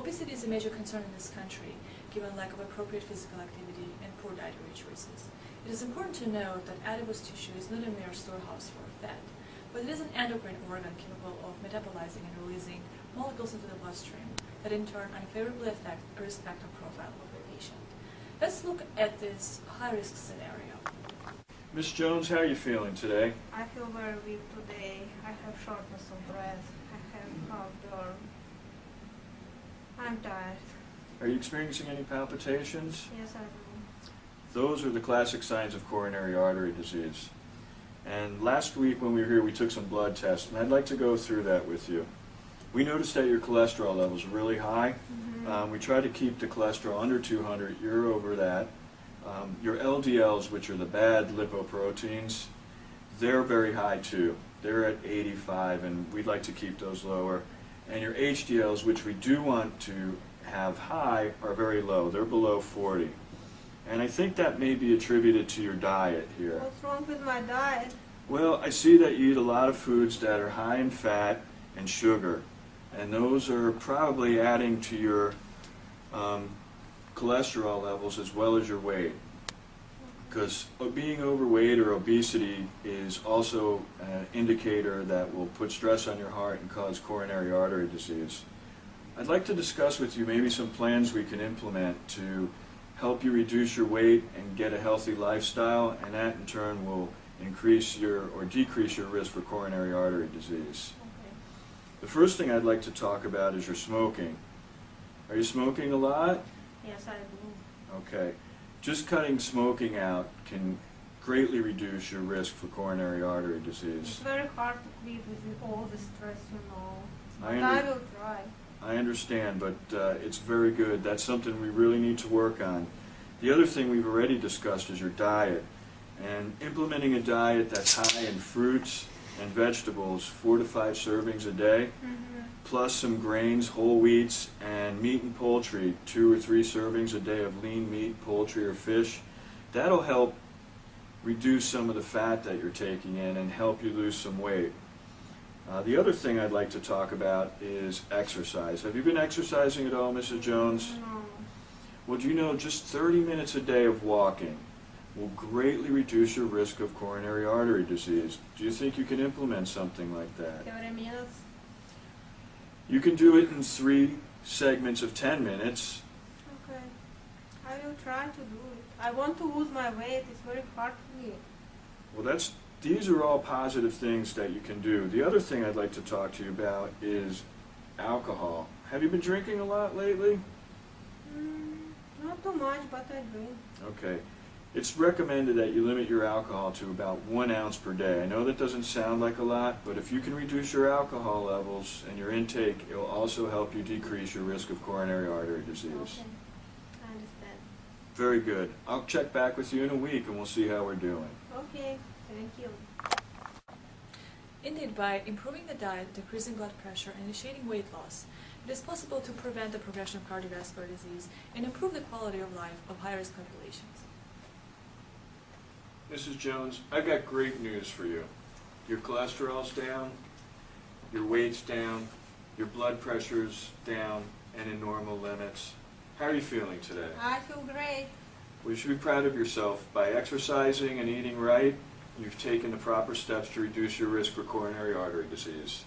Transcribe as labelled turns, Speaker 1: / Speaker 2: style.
Speaker 1: Obesity is a major concern in this country, given lack of appropriate physical activity and poor dietary choices. It is important to note that adipose tissue is not a mere storehouse for fat, but it is an endocrine organ capable of metabolizing and releasing molecules into the bloodstream that in turn unfavorably affect a risk factor profile of the patient. Let's look at this high-risk scenario.
Speaker 2: Ms. Jones, how are you feeling today?
Speaker 3: I feel very weak today. I have shortness of breath. I have heartburn. I'm tired.
Speaker 2: Are you experiencing any palpitations?
Speaker 3: Yes, I do.
Speaker 2: Those are the classic signs of coronary artery disease. And last week when we were here, we took some blood tests, and I'd like to go through that with you. We noticed that your cholesterol levels are really high. We try to keep the cholesterol under 200. You're over that. Your LDLs, which are the bad lipoproteins, they're very high too. They're at 85, and we'd like to keep those lower. And your HDLs, which we do want to have high, are very low. They're below 40. And I think that may be attributed to your diet here.
Speaker 3: What's wrong with my diet?
Speaker 2: Well, I see that you eat a lot of foods that are high in fat and sugar, and those are probably adding to your cholesterol levels as well as your weight. Because being overweight or obesity is also an indicator that will put stress on your heart and cause coronary artery disease. I'd like to discuss with you maybe some plans we can implement to help you reduce your weight and get a healthy lifestyle, and that in turn will increase your or decrease your risk for coronary artery disease.
Speaker 3: Okay.
Speaker 2: The first thing I'd like to talk about is your smoking. Are you smoking a lot?
Speaker 3: Yes, I do.
Speaker 2: Okay. Just cutting smoking out can greatly reduce your risk for coronary artery disease.
Speaker 3: It's very hard to quit with all the stress, you know.
Speaker 2: I
Speaker 3: But I will try.
Speaker 2: I understand, but it's very good. That's something we really need to work on. The other thing we've already discussed is your diet. And implementing a diet that's high in fruits and vegetables, 4 to 5 servings a day, plus some grains, whole wheats, and meat and poultry, 2 or 3 servings a day of lean meat, poultry, or fish. That'll help reduce some of the fat that you're taking in and help you lose some weight. The other thing I'd like to talk about is exercise. Have you been exercising at all, Mrs. Jones?
Speaker 3: No.
Speaker 2: Well, do you know just 30 minutes a day of walking will greatly reduce your risk of coronary artery disease. Do you think you can implement something like that?
Speaker 3: 30 minutes?
Speaker 2: You can do it in 3 segments of 10 minutes.
Speaker 3: Okay. I will try to do it. I want to lose my weight. It's very hard for me.
Speaker 2: Well, these are all positive things that you can do. The other thing I'd like to talk to you about is alcohol. Have you been drinking a lot lately?
Speaker 3: Not too much, but I drink.
Speaker 2: Okay. It's recommended that you limit your alcohol to about 1 ounce per day. I know that doesn't sound like a lot, but if you can reduce your alcohol levels and your intake, it will also help you decrease your risk of coronary artery disease.
Speaker 3: Okay. I understand.
Speaker 2: Very good. I'll check back with you in a week and we'll see how we're doing.
Speaker 3: Okay. Thank you.
Speaker 1: Indeed, by improving the diet, decreasing blood pressure, and initiating weight loss, it is possible to prevent the progression of cardiovascular disease and improve the quality of life of high-risk populations.
Speaker 2: Mrs. Jones, I've got great news for you. Your cholesterol's down, your weight's down, your blood pressure's down and in normal limits. How are you feeling today?
Speaker 3: I feel great.
Speaker 2: Well, you should be proud of yourself. By exercising and eating right, you've taken the proper steps to reduce your risk for coronary artery disease.